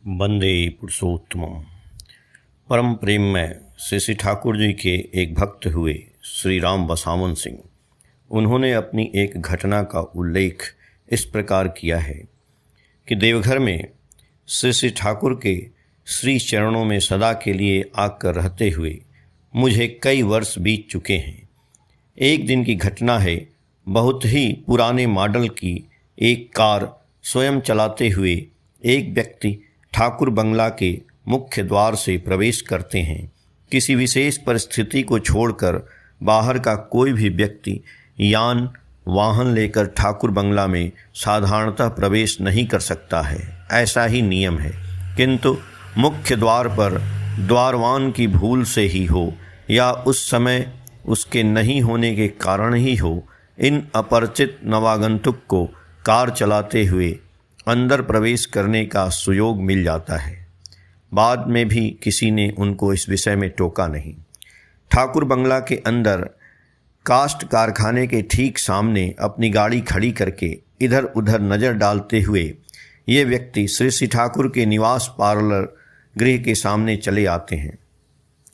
वंदे पुरुषोत्तमम। परम प्रेम में श्री ठाकुर जी के एक भक्त हुए श्री राम बसावन सिंह। उन्होंने अपनी एक घटना का उल्लेख इस प्रकार किया है कि देवघर में श्री ठाकुर के श्री चरणों में सदा के लिए आकर रहते हुए मुझे कई वर्ष बीत चुके हैं। एक दिन की घटना है। बहुत ही पुराने मॉडल की एक कार स्वयं चलाते हुए एक व्यक्ति ठाकुर बंगला के मुख्य द्वार से प्रवेश करते हैं। किसी विशेष परिस्थिति को छोड़कर बाहर का कोई भी व्यक्ति यान वाहन लेकर ठाकुर बंगला में साधारणतः प्रवेश नहीं कर सकता है, ऐसा ही नियम है। किंतु मुख्य द्वार पर द्वारवान की भूल से ही हो या उस समय उसके नहीं होने के कारण ही हो, इन अपरिचित नवागंतुक को कार चलाते हुए अंदर प्रवेश करने का सुयोग मिल जाता है। बाद में भी किसी ने उनको इस विषय में टोका नहीं। ठाकुर बंगला के अंदर कास्ट कारखाने के ठीक सामने अपनी गाड़ी खड़ी करके इधर उधर नज़र डालते हुए ये व्यक्ति श्री ठाकुर के निवास पार्लर गृह के सामने चले आते हैं।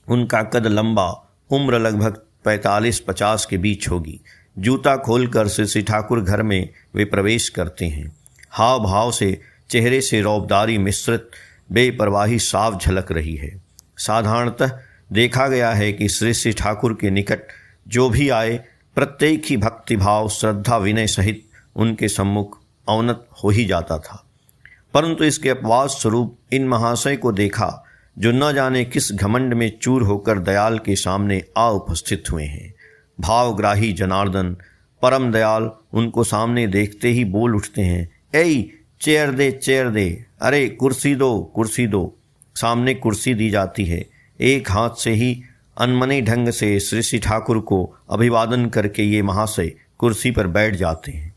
उनका कद लंबा, उम्र लगभग 45-50 के बीच होगी। जूता खोलकर श्री ठाकुर घर में वे प्रवेश करते हैं। हाव भाव से चेहरे से रौबदारी मिश्रित बेपरवाही साफ झलक रही है। साधारणतः देखा गया है कि श्री ठाकुर के निकट जो भी आए प्रत्येक ही भक्तिभाव, श्रद्धा, विनय सहित उनके सम्मुख अवनत हो ही जाता था। परंतु इसके अपवाद स्वरूप इन महाशय को देखा जो न जाने किस घमंड में चूर होकर दयाल के सामने आ उपस्थित हुए हैं। भावग्राही जनार्दन परम दयाल उनको सामने देखते ही बोल उठते हैं, ऐ चेयर दे, चेयर दे, अरे कुर्सी दो, कुर्सी दो। सामने कुर्सी दी जाती है। एक हाथ से ही अनमने ढंग से श्री ठाकुर को अभिवादन करके ये महाशय कुर्सी पर बैठ जाते हैं।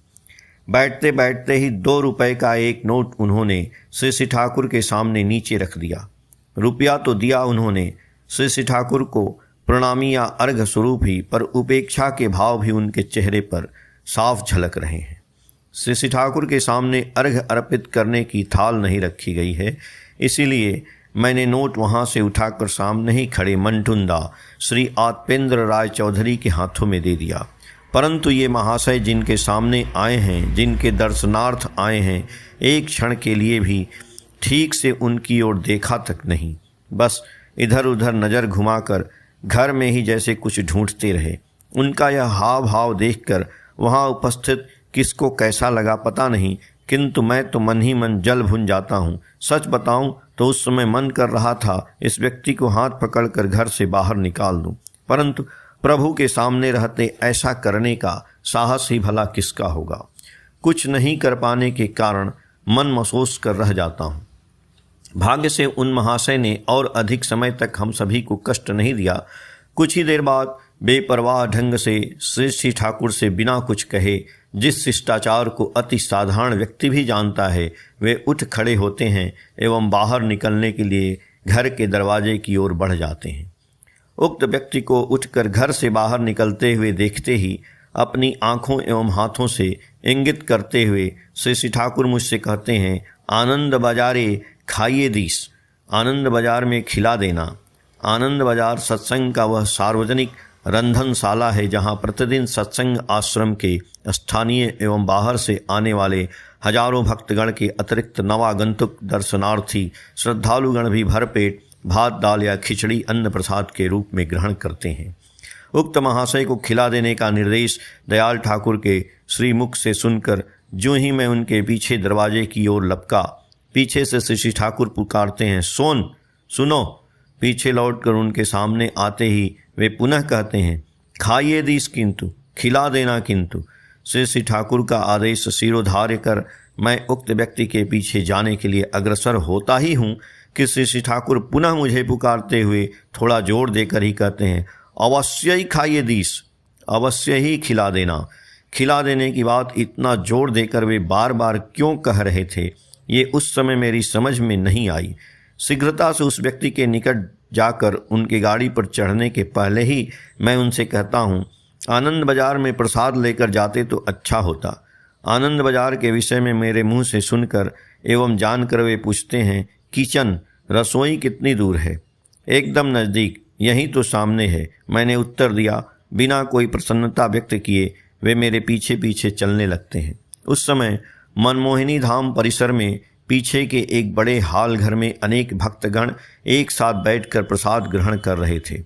बैठते बैठते ही 2 रुपए का एक नोट उन्होंने श्री ठाकुर के सामने नीचे रख दिया। रुपया तो दिया उन्होंने, श्री ठाकुर को प्रणामी या अर्घ स्वरूप ही, पर उपेक्षा के भाव भी उनके चेहरे पर साफ झलक रहे हैं। श्री ठाकुर के सामने अर्घ अर्पित करने की थाल नहीं रखी गई है, इसीलिए मैंने नोट वहाँ से उठाकर सामने ही खड़े मंटुंदा श्री आत्पेंद्र राय चौधरी के हाथों में दे दिया। परंतु ये महाशय जिनके सामने आए हैं, जिनके दर्शनार्थ आए हैं, एक क्षण के लिए भी ठीक से उनकी ओर देखा तक नहीं। बस इधर उधर नज़र घुमाकर घर में ही जैसे कुछ ढूंढते रहे। उनका यह हाव भाव देखकर वहाँ उपस्थित किसको कैसा लगा पता नहीं, किंतु मैं तो मन ही मन जल भुन जाता हूँ। सच बताऊँ तो उस समय मन कर रहा था इस व्यक्ति को हाथ पकड़कर घर से बाहर निकाल दूँ, परंतु प्रभु के सामने रहते ऐसा करने का साहस ही भला किसका होगा। कुछ नहीं कर पाने के कारण मन महसूस कर रह जाता हूँ। भाग्य से उन महाशय ने और अधिक समय तक हम सभी को कष्ट नहीं दिया। कुछ ही देर बाद बेपरवाह ढंग से श्री ठाकुर से बिना कुछ कहे, जिस शिष्टाचार को अति साधारण व्यक्ति भी जानता है, वे उठ खड़े होते हैं एवं बाहर निकलने के लिए घर के दरवाजे की ओर बढ़ जाते हैं। उक्त व्यक्ति को उठकर घर से बाहर निकलते हुए देखते ही अपनी आँखों एवं हाथों से इंगित करते हुए श्री ठाकुर मुझसे कहते हैं, आनंद बाजारे खाइए दीस, आनंद बाजार में खिला देना। आनंद बाजार सत्संग का वह सार्वजनिक रंधनशाला है जहाँ प्रतिदिन सत्संग आश्रम के स्थानीय एवं बाहर से आने वाले हजारों भक्तगण के अतिरिक्त नवागंतुक दर्शनार्थी श्रद्धालुगण भी भरपेट भात, दाल या खिचड़ी अन्न प्रसाद के रूप में ग्रहण करते हैं। उक्त महाशय को खिला देने का निर्देश दयाल ठाकुर के श्रीमुख से सुनकर ज्यों ही मैं उनके पीछे दरवाजे की ओर लपका, पीछे से श्री ठाकुर पुकारते हैं, सोन सुनो। पीछे लौटकर उनके सामने आते ही वे पुनः कहते हैं, खाइए दीस किंतु, खिला देना किंतु। श्री ठाकुर का आदेश शिरोधार्य कर मैं उक्त व्यक्ति के पीछे जाने के लिए अग्रसर होता ही हूँ कि श्री ठाकुर पुनः मुझे पुकारते हुए थोड़ा जोर देकर ही कहते हैं, अवश्य ही खाइए दीस, अवश्य ही खिला देना। खिला देने की बात इतना जोर देकर वे बार बार क्यों कह रहे थे, ये उस समय मेरी समझ में नहीं आई। शीघ्रता से उस व्यक्ति के निकट जाकर उनकी गाड़ी पर चढ़ने के पहले ही मैं उनसे कहता हूँ, आनंद बाजार में प्रसाद लेकर जाते तो अच्छा होता। आनंद बाजार के विषय में मेरे मुंह से सुनकर एवं जानकर वे पूछते हैं किचन रसोई कितनी दूर है? एकदम नज़दीक, यहीं तो सामने है, मैंने उत्तर दिया। बिना कोई प्रसन्नता व्यक्त किए वे मेरे पीछे पीछे चलने लगते हैं। उस समय मनमोहिनी धाम परिसर में पीछे के एक बड़े हाल घर में अनेक भक्तगण एक साथ बैठकर प्रसाद ग्रहण कर रहे थे।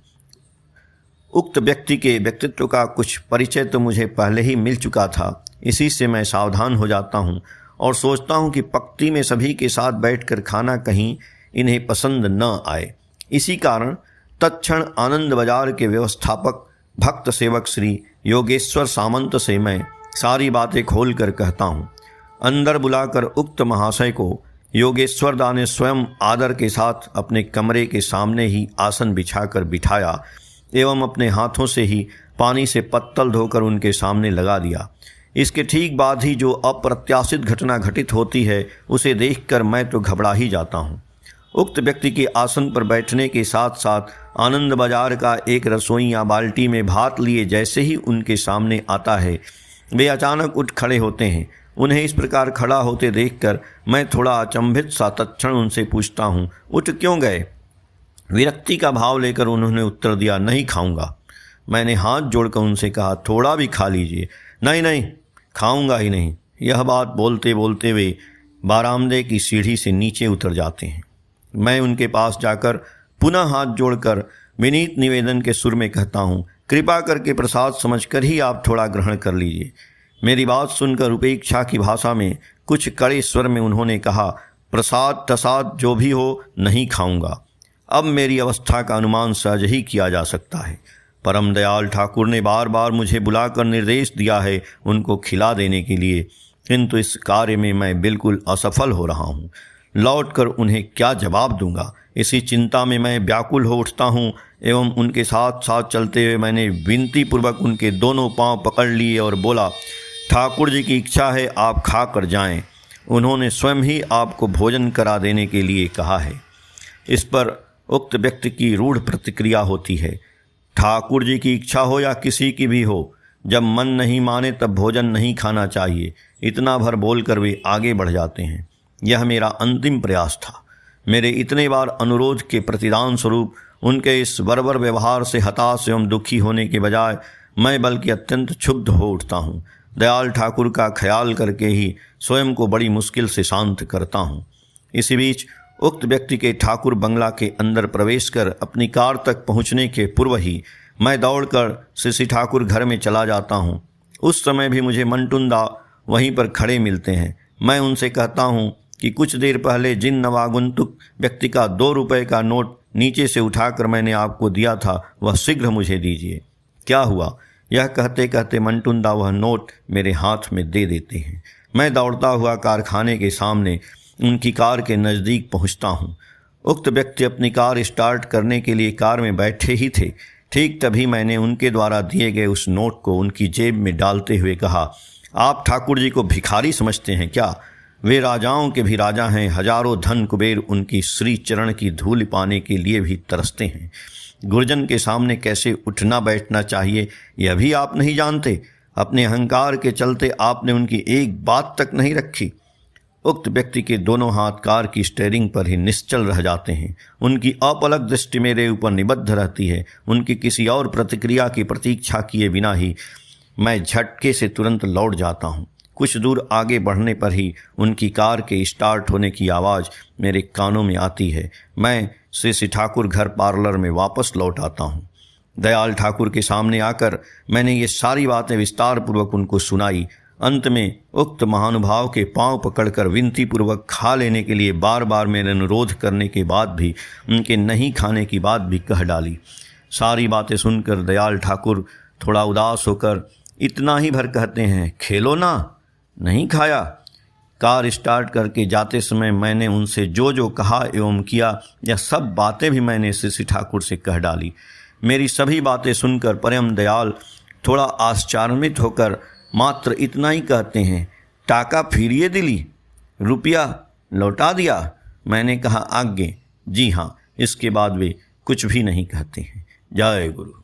उक्त व्यक्ति के व्यक्तित्व का कुछ परिचय तो मुझे पहले ही मिल चुका था, इसी से मैं सावधान हो जाता हूँ और सोचता हूँ कि पंक्ति में सभी के साथ बैठकर खाना कहीं इन्हें पसंद न आए। इसी कारण तत्क्षण आनंद बाजार के व्यवस्थापक भक्त सेवक श्री योगेश्वर सामंत से मैं सारी बातें खोल कर कहता हूँ। अंदर बुलाकर उक्त महाशय को योगेश्वर दा ने स्वयं आदर के साथ अपने कमरे के सामने ही आसन बिछाकर बिठाया एवं अपने हाथों से ही पानी से पत्तल धोकर उनके सामने लगा दिया। इसके ठीक बाद ही जो अप्रत्याशित घटना घटित होती है उसे देखकर मैं तो घबरा ही जाता हूँ। उक्त व्यक्ति के आसन पर बैठने के साथ साथ आनंद बाजार का एक रसोइया बाल्टी में भात लिए जैसे ही उनके सामने आता है, वे अचानक उठ खड़े होते हैं। उन्हें इस प्रकार खड़ा होते देखकर मैं थोड़ा अचंभित सा तत्क्षण उनसे पूछता हूँ, उठ क्यों गए? विरक्ति का भाव लेकर उन्होंने उत्तर दिया, नहीं खाऊंगा। मैंने हाथ जोड़कर उनसे कहा, थोड़ा भी खा लीजिए। नहीं नहीं, खाऊंगा ही नहीं। यह बात बोलते बोलते वे बारामदे की सीढ़ी से नीचे उतर जाते हैं। मैं उनके पास जाकर पुनः हाथ जोड़कर विनीत निवेदन के सुर में कहता हूँ, कृपा करके प्रसाद समझकर ही आप थोड़ा ग्रहण कर लीजिए। मेरी बात सुनकर उपेक्षा की भाषा में कुछ कड़े स्वर में उन्होंने कहा, प्रसाद तसाद जो भी हो नहीं खाऊंगा। अब मेरी अवस्था का अनुमान सहज ही किया जा सकता है। परम दयाल ठाकुर ने बार बार मुझे बुलाकर निर्देश दिया है उनको खिला देने के लिए, किंतु इस कार्य में मैं बिल्कुल असफल हो रहा हूँ। लौटकर उन्हें क्या जवाब दूंगा, इसी चिंता में मैं व्याकुल हो उठता हूँ एवं उनके साथ साथ चलते हुए मैंने विनती पूर्वक उनके दोनों पांव पकड़ लिए और बोला, ठाकुर जी की इच्छा है आप खा कर जाएं। उन्होंने स्वयं ही आपको भोजन करा देने के लिए कहा है। इस पर उक्त व्यक्ति की रूढ़ प्रतिक्रिया होती है, ठाकुर जी की इच्छा हो या किसी की भी हो, जब मन नहीं माने तब भोजन नहीं खाना चाहिए। इतना भर बोलकर वे आगे बढ़ जाते हैं। यह मेरा अंतिम प्रयास था। मेरे इतने बार अनुरोध के प्रतिदान स्वरूप उनके इस बर्बर व्यवहार से हताश एवं दुखी होने के बजाय मैं बल्कि अत्यंत क्षुब्ध हो उठता हूँ। दयाल ठाकुर का ख्याल करके ही स्वयं को बड़ी मुश्किल से शांत करता हूँ। इसी बीच उक्त व्यक्ति के ठाकुर बंगला के अंदर प्रवेश कर अपनी कार तक पहुँचने के पूर्व ही मैं दौड़कर श्री ठाकुर घर में चला जाता हूँ। उस समय भी मुझे मंटुंदा वहीं पर खड़े मिलते हैं। मैं उनसे कहता हूँ कि कुछ देर पहले जिन नवागंतुक व्यक्ति का 2 रुपये का नोट नीचे से उठाकर मैंने आपको दिया था वह शीघ्र मुझे दीजिए। क्या हुआ? यह कहते कहते मंटुंदा वह नोट मेरे हाथ में दे देते हैं। मैं दौड़ता हुआ कारखाने के सामने उनकी कार के नज़दीक पहुंचता हूं। उक्त व्यक्ति अपनी कार स्टार्ट करने के लिए कार में बैठे ही थे। ठीक तभी मैंने उनके द्वारा दिए गए उस नोट को उनकी जेब में डालते हुए कहा, आप ठाकुर जी को भिखारी समझते हैं क्या? वे राजाओं के भी राजा हैं। हजारों धन कुबेर उनकी श्री चरण की धूल पाने के लिए भी तरसते हैं। गुरजन के सामने कैसे उठना बैठना चाहिए यह भी आप नहीं जानते। अपने अहंकार के चलते आपने उनकी एक बात तक नहीं रखी। उक्त व्यक्ति के दोनों हाथ कार की स्टीयरिंग पर ही निश्चल रह जाते हैं। उनकी अपलक दृष्टि मेरे ऊपर निबद्ध रहती है। उनकी किसी और प्रतिक्रिया की प्रतीक्षा किए बिना ही मैं झटके से तुरंत लौट जाता हूँ। कुछ दूर आगे बढ़ने पर ही उनकी कार के स्टार्ट होने की आवाज़ मेरे कानों में आती है। मैं श्री ठाकुर घर पार्लर में वापस लौट आता हूँ। दयाल ठाकुर के सामने आकर मैंने ये सारी बातें विस्तार पूर्वक उनको सुनाई। अंत में उक्त महानुभाव के पांव पकड़कर विनती पूर्वक खा लेने के लिए बार बार मेरे अनुरोध करने के बाद भी उनके नहीं खाने की बात भी कह डाली। सारी बातें सुनकर दयाल ठाकुर थोड़ा उदास होकर इतना ही भर कहते हैं, खेलो ना, नहीं खाया। कार स्टार्ट करके जाते समय मैंने उनसे जो जो कहा एवं किया यह सब बातें भी मैंने श्री ठाकुर से कह डाली। मेरी सभी बातें सुनकर परम दयाल थोड़ा आश्चर्यचकित होकर मात्र इतना ही कहते हैं, टाका फिरिए दिली, रुपया लौटा दिया। मैंने कहा, आगे। जी हाँ। इसके बाद वे कुछ भी नहीं कहते हैं। जय गुरु।